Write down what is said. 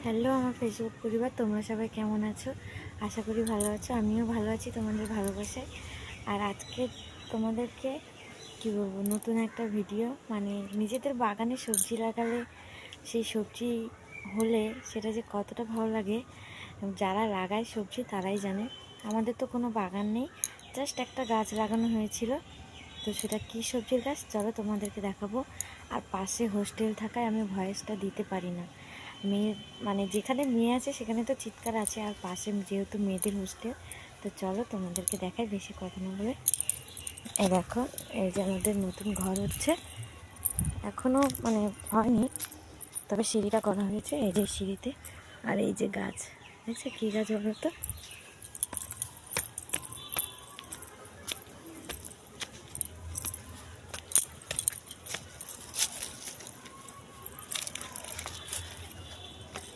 Hello আমার Facebook পরিবার, তোমরা সবাই কেমন আছো? আশা করি ভালো আছো। আমিও ভালো আছি তোমাদের ভালোবাসায়। আর আজকে তোমাদেরকে কী বলবো, নতুন একটা ভিডিও, মানে নিজেদের বাগানে সবজি লাগালে সেই সবজি হলে সেটা যে কতটা ভালো লাগে যারা লাগায় সবজি তারাই জানে। আমাদের তো কোনো বাগান নেই, জাস্ট একটা গাছ লাগানো হয়েছিল। তো সেটা কী সবজির গাছ চলো তোমাদেরকে দেখাবো। আর পাশে হোস্টেল থাকায় আমি ভয়েসটা দিতে পারি না। মেয়ে মানে যেখানে মেয়ে আছে সেখানে তো চিৎকার আছে, আর পাশে যেহেতু মেয়েদের হোস্টেল। তো চলো তোমাদেরকে দেখাই বেশি কথা না বলে। এই দেখো, এই যে আমাদের নতুন ঘর হচ্ছে, এখনও মানে হয়নি, তবে সিঁড়িটা করা হয়েছে। এই যে সিঁড়িতে, আর এই যে গাছ দেখছে, কী গাছ বলো তো?